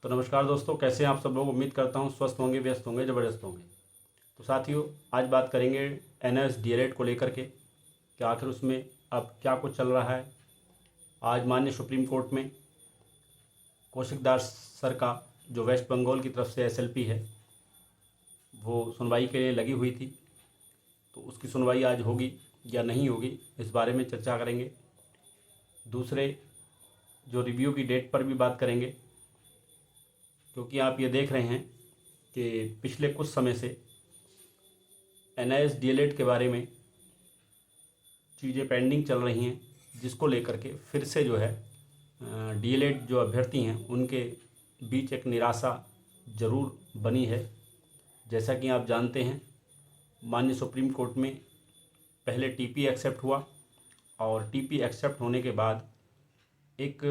तो नमस्कार दोस्तों, कैसे हैं आप सब लोग। उम्मीद करता हूं स्वस्थ होंगे, व्यस्त होंगे, ज़बरदस्त होंगे। तो साथियों, आज बात करेंगे एनएस डीएलएड को लेकर के कि आखिर उसमें अब क्या कुछ चल रहा है। आज माननीय सुप्रीम कोर्ट में कौशिक दास सर का जो वेस्ट बंगाल की तरफ से एसएलपी है वो सुनवाई के लिए लगी हुई थी। तो उसकी सुनवाई आज होगी या नहीं होगी, इस बारे में चर्चा करेंगे। दूसरे जो रिव्यू की डेट पर भी बात करेंगे, क्योंकि आप ये देख रहे हैं कि पिछले कुछ समय से एनआईएस डीएलएड के बारे में चीज़ें पेंडिंग चल रही हैं, जिसको लेकर के फिर से जो है डीएलएड जो अभ्यर्थी हैं उनके बीच एक निराशा ज़रूर बनी है। जैसा कि आप जानते हैं, माननीय सुप्रीम कोर्ट में पहले टीपी एक्सेप्ट हुआ और टीपी एक्सेप्ट होने के बाद एक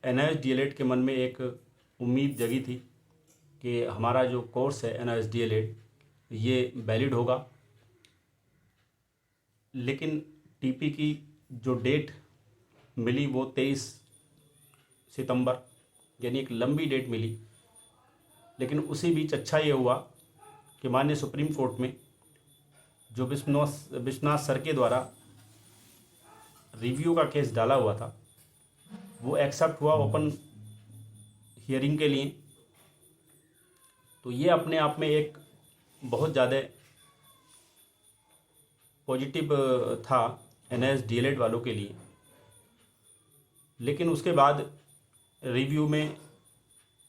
एनआईएस डीएलएड के मन में एक उम्मीद जगी थी कि हमारा जो कोर्स है एनआईएस डीएलएड ये वैलिड होगा। लेकिन टीपी की जो डेट मिली वो 23 सितंबर, यानी एक लंबी डेट मिली। लेकिन उसी बीच अच्छा ये हुआ कि माननीय सुप्रीम कोर्ट में जो विश्वनाथ सर के द्वारा रिव्यू का केस डाला हुआ था वो एक्सेप्ट हुआ ओपन हियरिंग के लिए। तो ये अपने आप में एक बहुत ज़्यादा पॉजिटिव था एनआईएस डीएलएड वालों के लिए। लेकिन उसके बाद रिव्यू में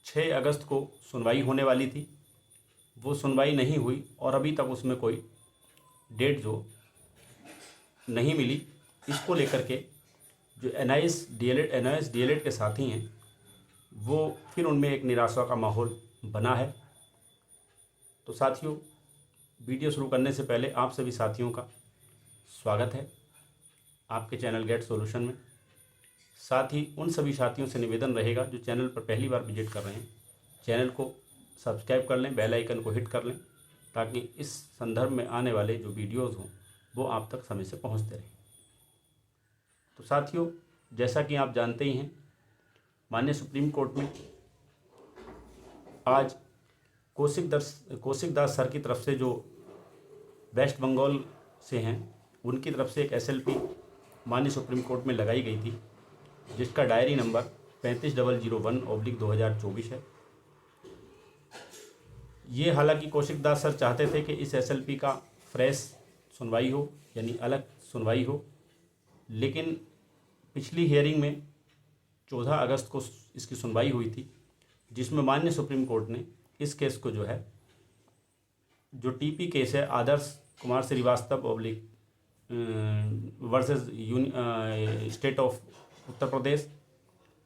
6 अगस्त को सुनवाई होने वाली थी, वो सुनवाई नहीं हुई और अभी तक उसमें कोई डेट जो नहीं मिली। इसको लेकर के जो एनआईएस डीएलएड के साथी हैं वो फिर उनमें एक निराशा का माहौल बना है। तो साथियों, वीडियो शुरू करने से पहले आप सभी साथियों का स्वागत है आपके चैनल गेट सॉल्यूशन में। साथ ही उन सभी साथियों से निवेदन रहेगा जो चैनल पर पहली बार विजिट कर रहे हैं, चैनल को सब्सक्राइब कर लें, बेल आइकन को हिट कर लें, ताकि इस संदर्भ में आने वाले जो वीडियोज़ हों वो आप तक समय से पहुँचते रहें। तो साथियों, जैसा कि आप जानते ही हैं, माननीय सुप्रीम कोर्ट में आज कौशिक दास सर की तरफ से जो वेस्ट बंगाल से हैं उनकी तरफ से एक एसएलपी माननीय सुप्रीम कोर्ट में लगाई गई थी, जिसका डायरी नंबर 35-001/2024 है। ये हालांकि कौशिक दास सर चाहते थे कि इस एसएलपी का फ्रेश सुनवाई हो, यानी अलग सुनवाई हो। लेकिन पिछली हियरिंग में 14 अगस्त को इसकी सुनवाई हुई थी, जिसमें माननीय सुप्रीम कोर्ट ने इस केस को जो है, जो टीपी केस है Adarsh Kumar Shrivastava versus state of Uttar Pradesh,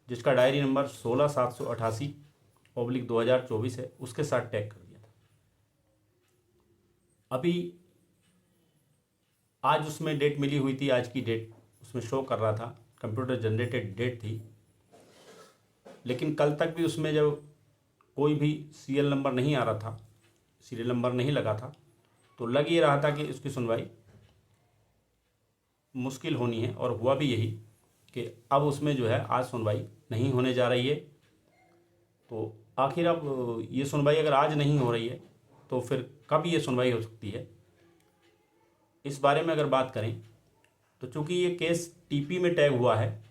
जिसका डायरी नंबर 16/788/2024 है, उसके साथ टैग कर दिया था। अभी आज उसमें डेट मिली हुई थी, आज की डेट उसमें शो कर रहा था, कंप्यूटर जनरेटेड डेट थी। लेकिन कल तक भी उसमें जब कोई भी सीरियल नंबर नहीं आ रहा था, सीरियल नंबर नहीं लगा था, तो लग ये रहा था कि उसकी सुनवाई मुश्किल होनी है। और हुआ भी यही कि अब उसमें जो है आज सुनवाई नहीं होने जा रही है। तो आखिर अब ये सुनवाई अगर आज नहीं हो रही है तो फिर कब ये सुनवाई हो सकती है, इस बारे में अगर बात करें तो चूँकि ये केस टीपी में टैग हुआ है,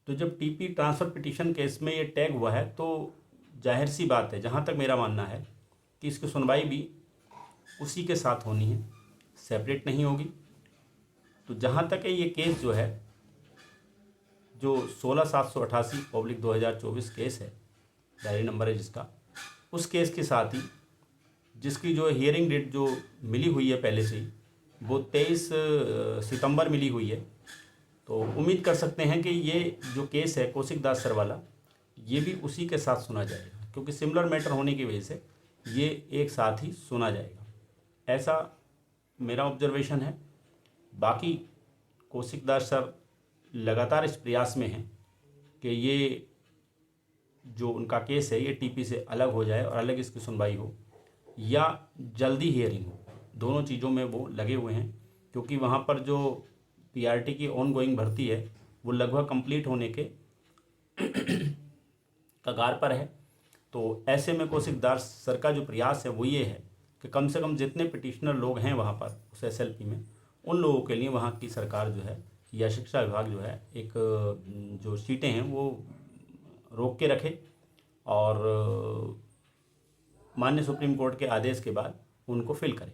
तो जब टीपी ट्रांसफ़र पिटीशन केस में ये टैग हुआ है तो जाहिर सी बात है, जहाँ तक मेरा मानना है, कि इसकी सुनवाई भी उसी के साथ होनी है, सेपरेट नहीं होगी। तो जहाँ तक है ये केस जो है, जो 16/788/2024 केस है, डायरी नंबर है जिसका, उस केस के साथ ही जिसकी जो हियरिंग डेट जो मिली हुई है पहले से ही, वो 23 सितंबर मिली हुई है। तो उम्मीद कर सकते हैं कि ये जो केस है कौशिक दास सर वाला, ये भी उसी के साथ सुना जाएगा, क्योंकि सिमिलर मैटर होने की वजह से ये एक साथ ही सुना जाएगा, ऐसा मेरा ऑब्जर्वेशन है। बाकी कौशिक दास सर लगातार इस प्रयास में हैं कि ये जो उनका केस है ये टीपी से अलग हो जाए और अलग इसकी सुनवाई हो, या जल्दी हियरिंग हो। दोनों चीज़ों में वो लगे हुए हैं, क्योंकि वहाँ पर जो पीआरटी की ऑन गोइंग भर्ती है वो लगभग कगार पर है। तो ऐसे में कौशिक दास सर का जो प्रयास है वो ये है कि कम से कम जितने पिटिशनर लोग हैं वहाँ पर उस SLP में, उन लोगों के लिए वहाँ की सरकार जो है या शिक्षा विभाग जो है एक जो सीटें हैं वो रोक के रखे और माननीय सुप्रीम कोर्ट के आदेश के बाद उनको फिल करें।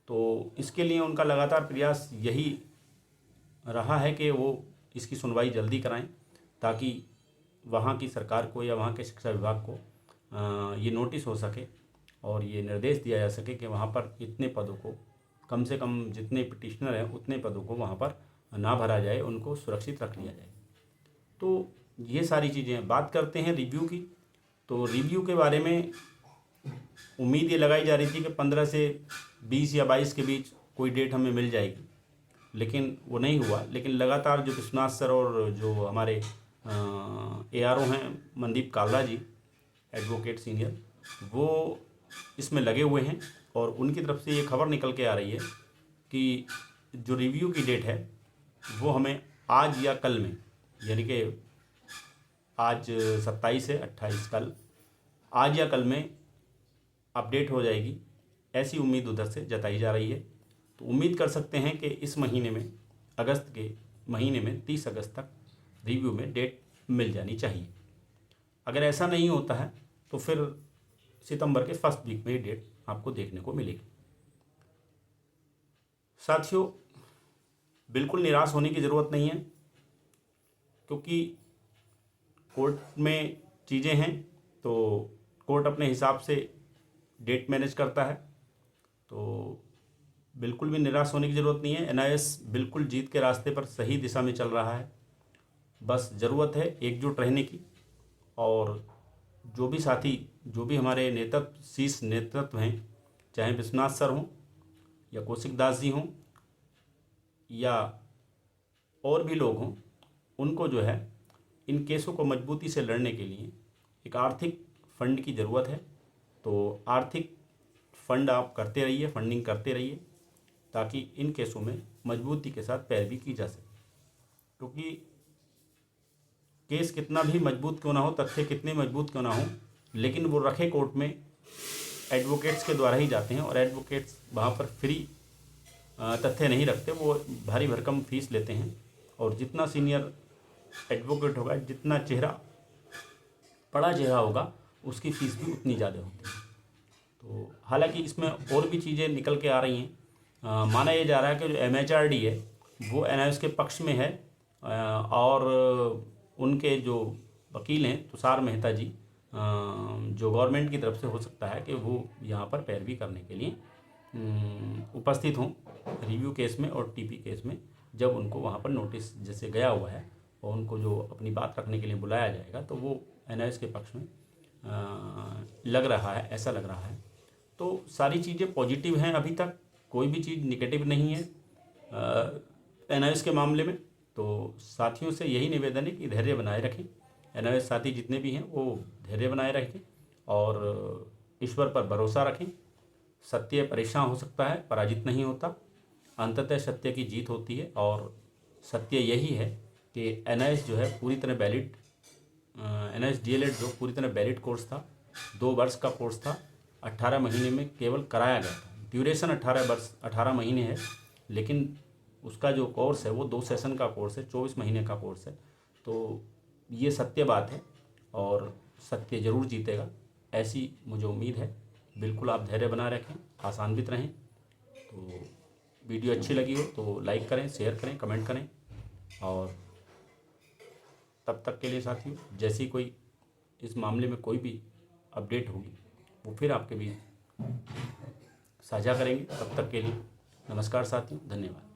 तो इसके लिए उनका लगातार प्रयास यही रहा है कि वो इसकी सुनवाई जल्दी कराएं, ताकि वहाँ की सरकार को या वहाँ के शिक्षा विभाग को ये नोटिस हो सके और ये निर्देश दिया जा सके कि वहाँ पर इतने पदों को, कम से कम जितने पिटिशनर हैं उतने पदों को वहाँ पर ना भरा जाए, उनको सुरक्षित रख लिया जाए। तो ये सारी चीज़ें। बात करते हैं रिव्यू की। तो रिव्यू के बारे में उम्मीद ये लगाई जा रही थी कि 15 से 20 या 22 के बीच कोई डेट हमें मिल जाएगी, लेकिन वो नहीं हुआ। लेकिन लगातार जो विश्वनाथ सर और जो हमारे ARO हैं मनदीप कालरा जी, एडवोकेट सीनियर, वो इसमें लगे हुए हैं और उनकी तरफ से ये खबर निकल के आ रही है कि जो रिव्यू की डेट है वो हमें आज या कल में, यानी कि आज 27 है, 28 कल, आज या कल में अपडेट हो जाएगी, ऐसी उम्मीद उधर से जताई जा रही है। तो उम्मीद कर सकते हैं कि इस महीने में, अगस्त के महीने में 30 अगस्त तक रिव्यू में डेट मिल जानी चाहिए। अगर ऐसा नहीं होता है तो फिर सितंबर के फर्स्ट वीक में ये डेट आपको देखने को मिलेगी। साथियों, बिल्कुल निराश होने की ज़रूरत नहीं है, क्योंकि कोर्ट में चीज़ें हैं तो कोर्ट अपने हिसाब से डेट मैनेज करता है। तो बिल्कुल भी निराश होने की ज़रूरत नहीं है। NIS बिल्कुल जीत के रास्ते पर सही दिशा में चल रहा है। बस ज़रूरत है एकजुट रहने की, और जो भी साथी, जो भी हमारे नेतृत्व, शीर्ष नेतृत्व हैं, चाहे विश्वनाथ सर हों या कौशिक दास जी हों या और भी लोग हों, उनको जो है इन केसों को मजबूती से लड़ने के लिए एक आर्थिक फंड की ज़रूरत है। तो आर्थिक फंड आप करते रहिए, फंडिंग करते रहिए, ताकि इन केसों में मजबूती के साथ पैरवी की जा सके। क्योंकि केस कितना भी मजबूत क्यों ना हो, तथ्य कितने मजबूत क्यों ना हो, लेकिन वो रखे कोर्ट में एडवोकेट्स के द्वारा ही जाते हैं, और एडवोकेट्स वहाँ पर फ्री तथ्य नहीं रखते, वो भारी भरकम फीस लेते हैं। और जितना सीनियर एडवोकेट होगा, जितना बड़ा चेहरा होगा, उसकी फ़ीस भी उतनी ज़्यादा होती है। तो हालांकि इसमें और भी चीज़ें निकल के आ रही हैं। माना यह जा रहा है कि जो MHRD है वो NIS के पक्ष में है, और उनके जो वकील हैं तुषार मेहता जी, जो गवर्नमेंट की तरफ से हो सकता है कि वो यहाँ पर पैरवी करने के लिए उपस्थित हों रिव्यू केस में और TP केस में, जब उनको वहाँ पर नोटिस जैसे गया हुआ है और उनको जो अपनी बात रखने के लिए बुलाया जाएगा, तो वो NIS के पक्ष में लग रहा है, ऐसा लग रहा है। तो सारी चीज़ें पॉजिटिव हैं, अभी तक कोई भी चीज़ निगेटिव नहीं है NIS के मामले में। तो साथियों से यही निवेदन है कि धैर्य बनाए रखें। NIS साथी जितने भी हैं वो धैर्य बनाए रखें और ईश्वर पर भरोसा रखें। सत्य परेशान हो सकता है, पराजित नहीं होता। अंततः सत्य की जीत होती है, और सत्य यही है कि NIS जो है पूरी तरह वैलिड, NIS DLED जो पूरी तरह वैलिड कोर्स था, 2 वर्ष का कोर्स था, 18 महीने में केवल कराया गया था। ड्यूरेशन 18 महीने है, लेकिन उसका जो कोर्स है वो 2 सेशन का कोर्स है, 24 महीने का कोर्स है। तो ये सत्य बात है और सत्य ज़रूर जीतेगा, ऐसी मुझे उम्मीद है। बिल्कुल आप धैर्य बना रखें, आसान्वित रहें। तो वीडियो अच्छी लगी हो तो लाइक करें, शेयर करें, कमेंट करें, और तब तक के लिए साथियों, जैसी कोई इस मामले में कोई भी अपडेट होगी वो फिर आपके बीच साझा करेंगे। तब तक के लिए नमस्कार साथियों, धन्यवाद।